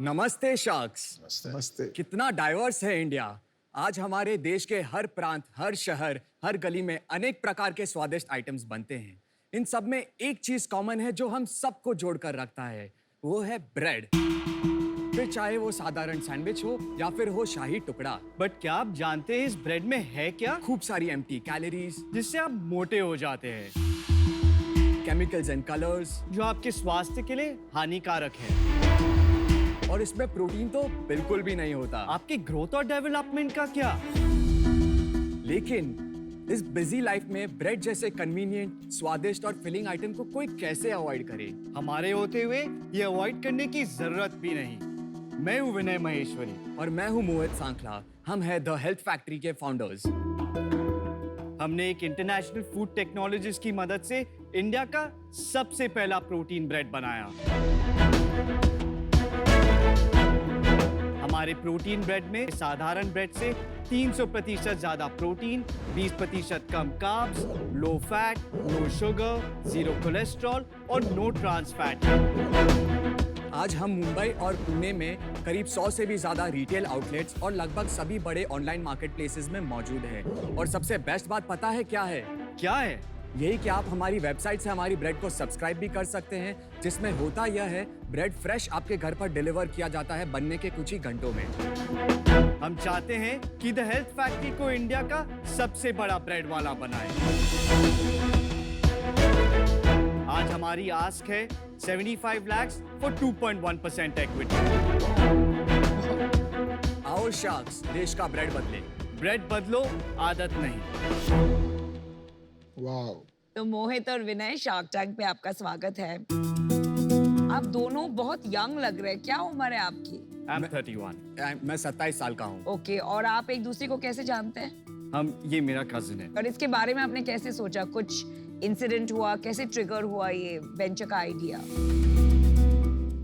नमस्ते शार्क्स। नमस्ते। कितना डाइवर्स है इंडिया। आज हमारे देश के हर प्रांत, हर शहर, हर गली में अनेक प्रकार के स्वादिष्ट आइटम्स बनते हैं। इन सब में एक चीज कॉमन है जो हम सबको जोड़कर रखता है, वो है ब्रेड। फिर चाहे वो साधारण सैंडविच हो या फिर हो शाही टुकड़ा। बट क्या आप जानते हैं इस ब्रेड में है क्या? खूब सारी एम्प्टी कैलोरीज, जिससे आप मोटे हो जाते हैं, केमिकल्स एंड कलर्स, जो आपके स्वास्थ्य के लिए हानिकारक है। और इसमें प्रोटीन तो बिल्कुल भी नहीं होता। आपकी ग्रोथ और डेवलपमेंट का क्या? लेकिन इस बिजी लाइफ में ब्रेड जैसे कन्वीनियंट, स्वादिष्ट और फिलिंग आइटम को कोई कैसे अवॉइड करे? हमारे होते हुए ये अवॉइड करने की जरूरत भी नहीं। मैं हूँ विनय महेश्वरी और मैं हूँ मोहित सांखला। हम हैं द हेल्थ फैक्ट्री के फाउंडर्स। हमने एक इंटरनेशनल फूड टेक्नोलॉजिस्ट की मदद से इंडिया का सबसे पहला प्रोटीन ब्रेड बनाया। हमारे प्रोटीन ब्रेड में साधारण ब्रेड से 300% ज्यादा प्रोटीन, 20% कम carbs, low fat, no sugar, zero cholesterol और नो ट्रांस फैट। आज हम मुंबई और पुणे में करीब 100 से भी ज्यादा रिटेल आउटलेट्स और लगभग सभी बड़े ऑनलाइन मार्केट प्लेसेस में मौजूद है। और सबसे बेस्ट बात पता है क्या है? क्या है? यही कि आप हमारी वेबसाइट से हमारी ब्रेड को सब्सक्राइब भी कर सकते हैं, जिसमें होता यह है ब्रेड फ्रेश आपके घर पर डिलीवर किया जाता है बनने के कुछ ही घंटों में। हम चाहते हैं कि द हेल्थ फैक्ट्री को इंडिया का सबसे बड़ा ब्रेड वाला बनाए। आज हमारी आस्क है 75 lakhs for 2.1% equity। आओ शार्क्स, देश का ब्रेड बदले। ब्रेड बदलो, आदत नहीं। वाओ। तो मोहित और विनय, शार्क टैंक पे आपका स्वागत है। आप दोनों बहुत यंग लग रहे हैं, क्या उम्र है आपकी? I'm 31। मैं 27 साल का हूँ। ओके, और आप एक दूसरे को कैसे जानते हैं? ये मेरा कजिन है। और इसके बारे में आपने कैसे सोचा? कुछ इंसिडेंट हुआ? कैसे ट्रिगर हुआ ये वेंचर का आइडिया?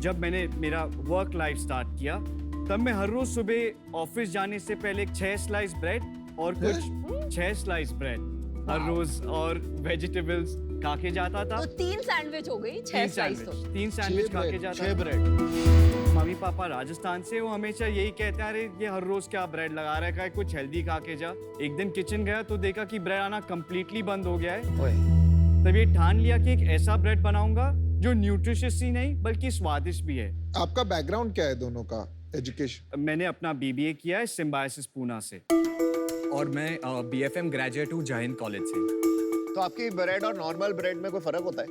जब मैंने मेरा वर्क लाइफ स्टार्ट किया, तब मैं हर रोज सुबह ऑफिस जाने से पहले 6 स्लाइस ब्रेड और कुछ 6 स्लाइस ब्रेड हर रोज और वेजिटेबल्स खा के जाता था। तो 3 सैंडविच हो गई, 6 स्लाइस तो। 3 सैंडविच खा के जाता 6 था। ब्रेड। मम्मी पापा राजस्थान से, वो हमेशा यही कहते हैं, अरे ये हर रोज क्या ब्रेड लगा रखा है, कुछ हेल्दी खा के जा। एक दिन किचन गया तो देखा कि ब्रेड आना कंप्लीटली बंद हो गया है। तब ये ठान लिया कि एक ऐसा ब्रेड बनाऊंगा जो न्यूट्रिशियस ही नहीं बल्कि स्वादिष्ट भी है। आपका बैकग्राउंड क्या है दोनों का? एजुकेशन? मैंने अपना BBA किया है सिम्बायोसिस पूना से। और मैं BFM ग्रेजुएट हूँ जय हिंद कॉलेज से। तो आपकी ब्रेड और नॉर्मल ब्रेड में कोई फर्क होता है?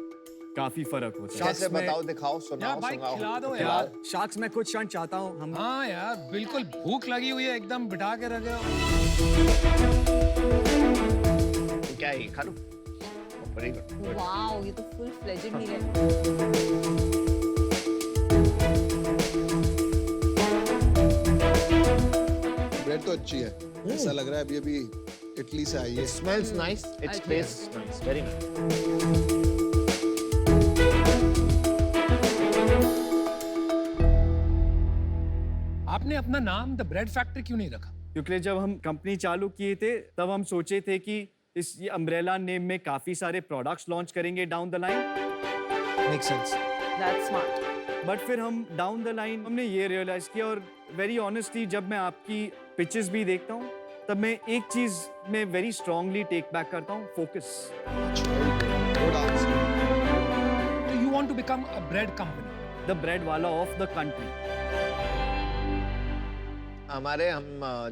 काफी फर्क होता है। कैसे बताओ, दिखाओ, सुनाओ। यार भाई सुनाओ। खिला दो यार यार। शार्क्स, मैं कुछ क्षण चाहता हूँ हम। हाँ यार, बिल्कुल भूख लगी हुई है, एकदम बिठा के रखे हो। क्या है, खा लो। Very good. वाओ, ये तो फुल फ्लेजेड मील है। ब्रेड तो अच्छी है। ऐसा लग रहा है अभी अभी इटली से आई है। It smells nice. It Okay. tastes nice. Very nice. आपने अपना नाम द ब्रेड फैक्ट्री क्यों नहीं रखा? क्योंकि जब हम कंपनी चालू किए थे तब हम सोचे थे कि इस ये अम्ब्रेला नेम में काफी सारे प्रोडक्ट्स लॉन्च करेंगे down the line. Make sense. That's smart. But फिर हम डाउन द लाइन हमने ये रियलाइज किया, और वेरी ऑनेस्टली जब मैं आपकी पिचेस भी देखता हूँ तब मैं एक चीज में वेरी स्ट्रांगली टेक बैक करता हूँ, फोकस। Good answer. तो you want to become a bread company? The bread वाला ऑफ द कंट्री। हमारे हम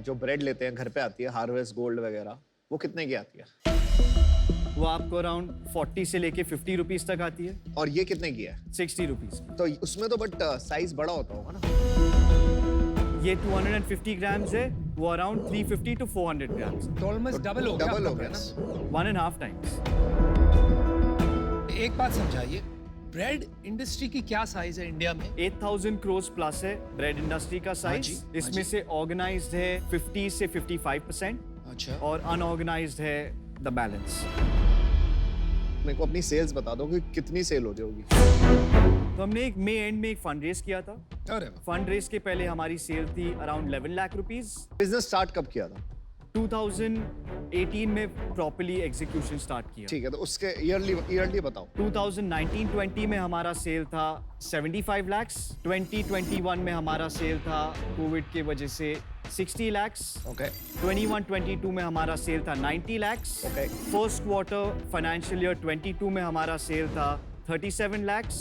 जो ब्रेड लेते हैं घर पे आती है, हार्वेस्ट गोल्ड वगैरह, वो कितने की आती है? वो आपको अराउंड 40 से लेके 50 रुपीज तक आती है। और ये कितने की है? 60 रुपीज। तो उसमें तो बट साइज बड़ा होता होगा ना? ये 250 ग्राम्स है, वो अराउंड 350 to 400 ग्राम्स। तो ऑलमोस्ट डबल हो गया। डबल आपका हो गया price। ना? 1.5 times। एक बात समझाइए, ब्रेड इंडस्ट्री की क्या साइज है इंडिया में? 8,000 crores प्लस है ब्रेड इंडस्ट्री का साइज। जी, हाँ इसमें जी। से ऑर्गेनाइज्ड है 50 से 55% अच्छा। और अनऑर्गेनाइज्ड है द बैलेंस। मेरे को अपनी सेल्स बता दो कि कितनी सेल हो जाएगी। तो हमने एक मई एंड में एक फंड रेज किया था। अरे वाह। फंड रेज के पहले हमारी सेल थी around 11 lakh rupees. Business start कब किया था? 2018 में प्रॉपर्ली एग्जीक्यूशन स्टार्ट किया। ठीक है, तो उसके ईयरली बताओ। 2019-20 में हमारा सेल था 75 लाख्स, 2021 में हमारा सेल था कोविड की वजह से 60 लाख्स, ओके 21-22 में हमारा सेल था 90 lakhs, Okay. First quarter financial year 22 में हमारा सेल था 37 लाख्स,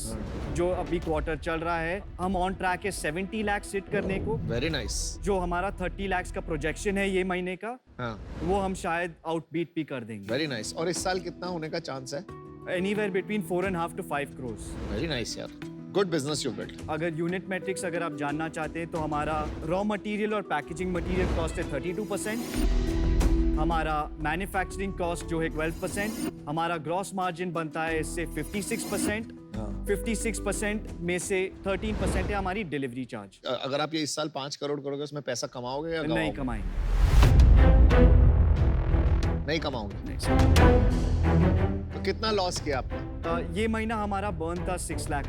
जो अभी क्वार्टर चल रहा है। हम ऑन ट्रैक है 70 लाख्स हिट करने को। Very nice. जो हमारा 30 लाख्स का प्रोजेक्शन है ये महीने का, हाँ, वो हम शायद आउटबीट भी कर देंगे। Very nice. और इस साल कितना होने का चांस है? Anywhere between 4.5 to 5 crores। Very nice यार, गुड बिजनेस यू बिल्ट। अगर यूनिट मैट्रिक्स अगर आप जानना चाहते हैं तो हमारा रॉ मटेरियल और पैकेजिंग मटेरियल कॉस्ट है 32%, हमारा मैन्युफैक्चरिंग कॉस्ट जो है 12%, हमारा ग्रॉस मार्जिन बनता है इससे 56%, 56% में से 13% है हमारी डिलीवरी चार्ज। अगर आप ये इस साल 5 करोड़ करोगे उसमें पैसा कमाओगे या नहीं गवाओगे? कमाएंगे। नहीं कमाओगे। तो कितना लॉस किया आपने? ये महीना हमारा बर्न था 6 लाख।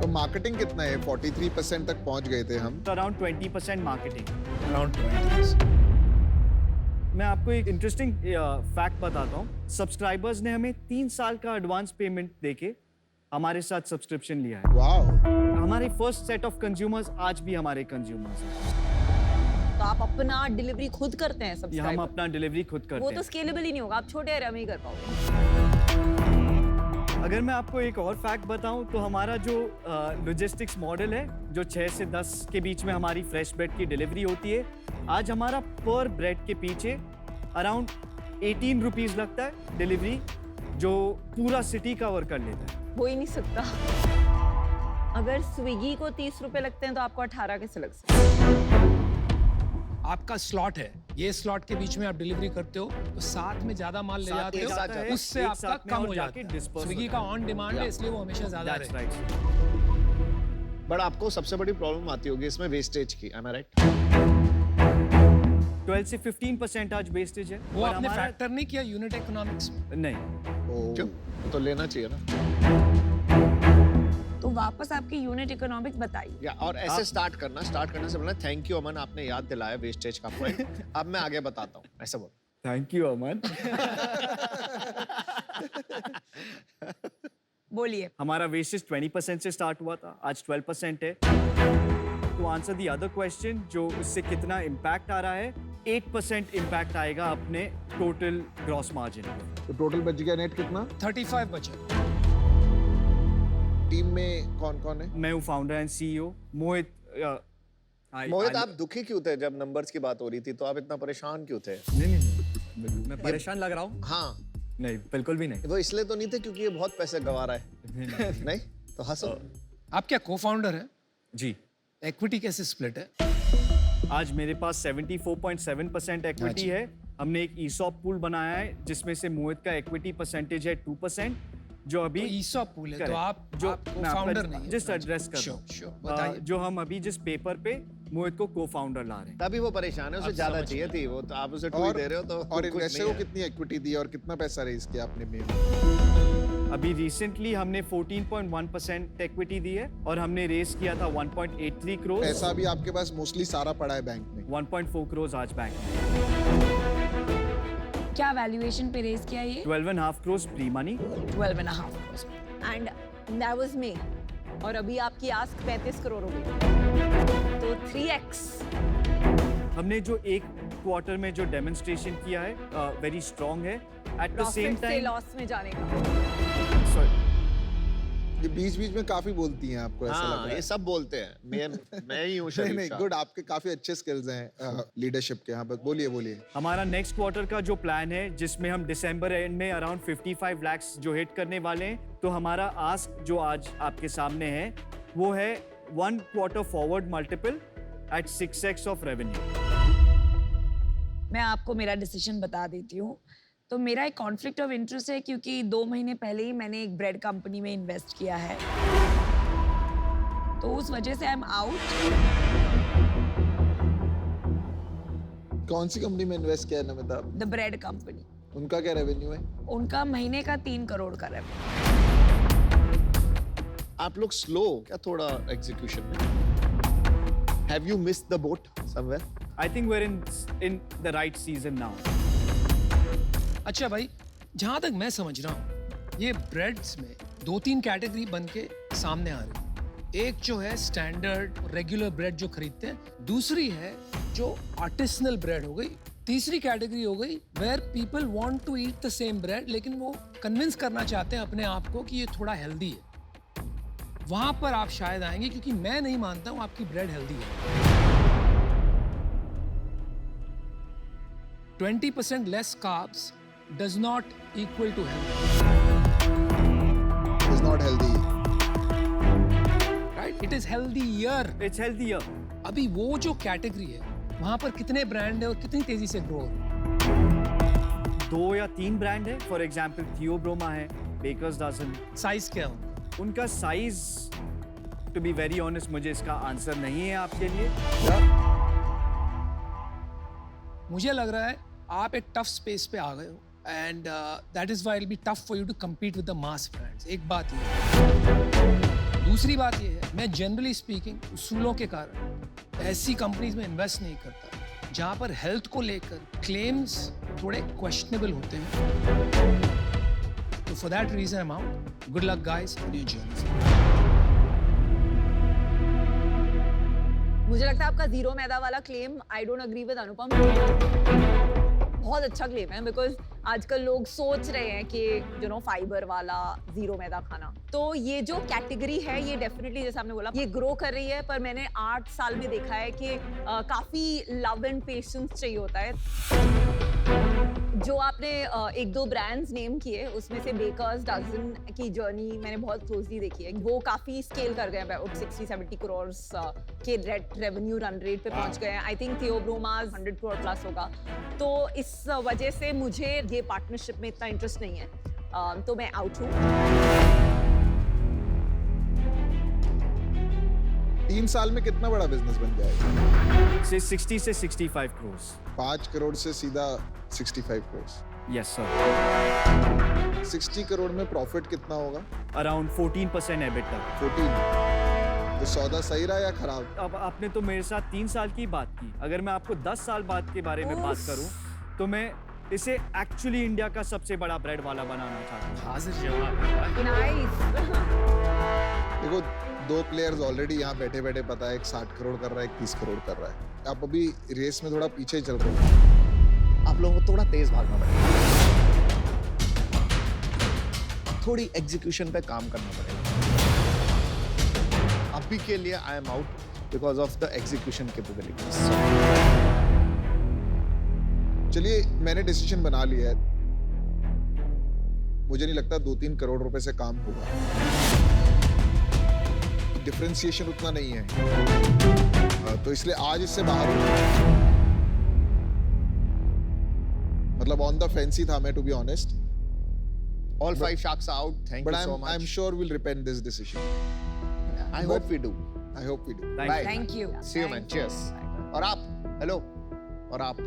तो मार्केटिंग कितना है? 43% तक पहुंच गए थे हम। तो अराउंड 20% मार्केटिंग। अराउंड 20। मैं आपको एक इंटरेस्टिंग फैक्ट बताता हूँ। सब्सक्राइबर्स ने हमें 3 साल का एडवांस पेमेंट देके हमारे साथ सब्सक्रिप्शन लिया है। वाह, हमारे फर्स्ट सेट ऑफ कंज्यूमर्स आज भी हमारे कंज्यूमर्स हैं। तो आप अपना डिलीवरी खुद करते हैं ये हम सब्सक्राइबर? अपना डिलीवरी खुद वो करते तो हैं। स्केलेबल ही नहीं होगा, आप छोटे एरिया में ही कर पाओगे। अगर मैं आपको एक और फैक्ट बताऊं तो हमारा जो लॉजिस्टिक्स मॉडल है, जो 6 से 10 के बीच में हमारी फ्रेश ब्रेड की डिलीवरी होती है, आज हमारा पर ब्रेड के पीछे अराउंड 18 रुपीज लगता है डिलीवरी, जो पूरा सिटी कवर कर लेता है। हो ही नहीं सकता। अगर स्विगी को 30 रुपए लगते हैं तो आपको 18 कैसे लग सकते हैं? आपका स्लॉट है, ये स्लॉट के बीच में आप डिलीवरी करते हो तो साथ में ज्यादा माल ले साथ जाते एक साथ हो, जाता है, उससे एक आपका साथ में कम और हो जाके जाता है। disperse स्विगी होता का ऑन डिमांड है, इसलिए वो हमेशा ज्यादा That's रहता है। right. बट आपको सबसे बड़ी प्रॉब्लम आती होगी इसमें वेस्टेज की, am I right? 12 से 15% आज वेस्टेज है। वो और आपने हमारा- फैक्टर नहीं किया यूनिट इकोनॉमिक्स में। नहीं। क्यों? तो लेना चाहिए ना। तो वापस आपकी यूनिट इकोनॉमिक्स बताइए। या और ऐसे स्टार्ट करने से बोलना थैंक यू अमन, आपने याद दिलाया वेस्टेज का पॉइंट। अब मैं आगे बताता हूँ, ऐसे बोल। थैंक यू अमन। बोलिए। हमारा वेस्टेज 20% से स्टार्ट हुआ था, आज 12% है। To answer the other question, जो इससे कितना इम्पैक्ट आ रहा है, 8% इम्पैक्ट आएगा अपने टोटल ग्रॉस मार्जिन पे। तो टोटल बच गया नेट कितना? 35 बचे। टीम में कौन कौन है? मैं हूँ फाउंडर एंड सीईओ मोहित। मोहित, आप दुखी क्यों थे जब नंबर्स की बात हो रही थी? तो आप इतना परेशान क्यों थे? नहीं, मैं परेशान लग रहा हूँ? हाँ, नहीं, बिल्कुल भी नहीं। वो इसलिए तो नहीं थे क्योंकि ये बहुत पैसे गवा रहा है। नहीं तो हंसो। आप क्या को-फाउंडर हैं? जी, इक्विटी कैसे स्प्लिट है? आज मेरे पास 74.7% इक्विटी अच्छा। है। हमने एक ईसॉप पूल बनाया है जिसमें से मोहित का इक्विटी परसेंटेज है 2%, जो अभी तो ईसॉप पूल है, तो Correct. आप जो आप मैं को-फाउंडर आपका नहीं है। just address कर रहा हूँ। Sure, बताइए। जो हम अभी जिस पेपर पे मोहित को को-फाउंडर ला रहे हैं। तभी वो परेशान है, उसे ज्यादा चाहिए थी। वो तो आप उसे टू ही दे रहे हो तो और कुछ इन्वेस्टर नहीं को है। कितनी इक्विटी दी और कितना पैसा रेज किया आपने में? अभी रिसेंटली हमने 14.1% इक्विटी दी है और हमने रेस किया था 1.83 करोड़। पैसा भी आपके पास मोस्टली सारा पड़ा है बैंक में। 1.4 करोड़ आज बैंक में। क्या वैल्यूएशन पे रेज किया ये? 12.5 crore pre money. 12.5 crores। And that was me. और अभी आपकी आस्क 35 करोड़ हो गई, तो 3x। हमने जो एक क्वार्टर में जो डेमोन्स्ट्रेशन किया है वेरी स्ट्रांग है। एट द सेम प्रॉफिट से टाइम लॉस में जाने का। ये बीच-बीच में काफी बोलती हैं, आपको ऐसा लग हाँ, रहा ये है? सब बोलते हैं। मैं ही हूँ नहीं शरीफ नहीं, शाह। गुड, आपके काफी अच्छे स्किल्स हैं लीडरशिप के। हाँ, बस बोलिए बोलिए। हमारा नेक्स्ट क्वार्टर का जो प्लान है, जिसमें हम दिसंबर एंड में अराउंड 55 लाख्स जो हिट करने वाले हैं, तो हमारा आस्क जो आज आपके सामने है वो है 1 quarter forward multiple at 6x of revenue. मैं आपको मेरा डिसीजन बता देती हूँ। तो मेरा एक कॉन्फ्लिक्ट ऑफ इंटरेस्ट है, क्योंकि 2 महीने पहले ही मैंने एक ब्रेड कंपनी में इन्वेस्ट किया है, तो उस वजह से आई एम आउट। कौन सी कंपनी में इन्वेस्ट किया है नमिता? The bread company. उनका क्या रेवेन्यू है? उनका महीने का 3 करोड़ का रेवेन्यू। आप लोग स्लो क्या थोड़ा एग्जीक्यूशन में? Have you missed the boat somewhere? I think we're in the right season now. अच्छा भाई, जहां तक मैं समझ रहा हूँ, ये ब्रेड्स में 2-3 कैटेगरी बन के सामने आ रही है। एक जो है स्टैंडर्ड रेगुलर ब्रेड जो खरीदते हैं, दूसरी है जो आर्टिसनल ब्रेड हो गई, तीसरी कैटेगरी हो गई where people want to eat the same bread, लेकिन वो कन्विंस करना चाहते हैं अपने आप को कि ये थोड़ा हेल्दी है। वहां पर आप शायद आएंगे, क्योंकि मैं नहीं मानता हूं आपकी ब्रेड हेल्दी है। 20% less carbs does not equal to health, It's not healthy. right? It is healthier. It's healthier. अभी वो जो कैटेगरी है, वहां पर कितने ब्रांड है और कितनी तेजी से ग्रो हो रहे हैं? 2 या 3 ब्रांड है। फॉर एग्जाम्पल थियोब्रोमा है, बेकर्स डजन। साइज क्या है? उनका size, to be very honest, मुझे इसका आंसर नहीं है आपके लिए। मुझे लग रहा है आप एक टफ स्पेस पे आ गए हो, and that is why it will be tough for you to compete with the mass brands. एक बात ये है। दूसरी बात ये है, मैं जनरली स्पीकिंग उसूलों के कारण ऐसी कंपनीज में इन्वेस्ट नहीं करता जहां पर हेल्थ को लेकर क्लेम्स थोड़े क्वेश्चनेबल होते हैं। तो for that reason I am out. Good luck guys in your journey. मुझे लगता है आपका जीरो मैदा वाला claim, I don't agree with Anupam. बहुत अच्छा क्लेम है, बिकॉज आजकल लोग सोच रहे हैं कि यू नो फाइबर वाला जीरो मैदा खाना। तो ये जो कैटेगरी है, ये डेफिनेटली जैसे आपने बोला, ये ग्रो कर रही है, पर मैंने 8 साल में देखा है कि काफी लव एंड पेशेंस चाहिए होता है। जो आपने 1-2 ब्रांड्स नेम किए, उसमें से बेकर्स डजन की जर्नी मैंने बहुत क्लोजली देखी है। वो काफी स्केल कर गए हैं, 60-70 करोड़ के रेवेन्यू रन रेट पे पहुंच गए हैं। आई थिंक थियोब्रोमास 100 करोड़ प्लस होगा। तो इस वजह से मुझे ये पार्टनरशिप में इतना इंटरेस्ट नहीं है, तो मैं आउट हूँ। 3 साल में कितना बड़ा बिजनेस बन जाएगा? से 60 से 65 करोड़। 5 करोड़ से सीधा 65 करोड़। Yes sir. 60 करोड़ में प्रॉफिट कितना होगा? Around 14% EBITDA. 14। तो सौदा सही रहा या खराब? अब आपने तो मेरे साथ 3 साल की बात की। अगर मैं आपको 10 साल बाद के बारे में बात करूं, तो मैं इसे एक्चुअली इंडिया का सबसे बड़ा ब्रेड वाला बनाना चाहता हूं। हाजिर जवाब। नाइस। देखो, 2 प्लेयर्स ऑलरेडी यहाँ बैठे बैठे पता है, एक 60 करोड़ कर रहा है, एक 30 करोड़ कर रहा है। आप अभी रेस में थोड़ा पीछे चल रहे हो। आप लोगों को थोड़ा तेज भागना पड़ेगा, थोड़ी एग्जीक्यूशन पे काम करना पड़ेगा। अभी के लिए आई am out because of the execution capabilities. चलिए, मैंने डिसीजन बना लिया है। मुझे नहीं लगता 2-3 करोड़ रुपए से काम होगा। डिफरेंशिएशन उतना नहीं है, तो इसलिए आज इससे बाहर हूं। मतलब ऑन द फेंस ही था मैं, to be honest. All 5 sharks are out. Thank But you so much. I'm sure we'll repent this decision. I hope we do. I hope we do. Thank Bye. you। Thank you. See you, man. Cheers. और आप, hello, और आप।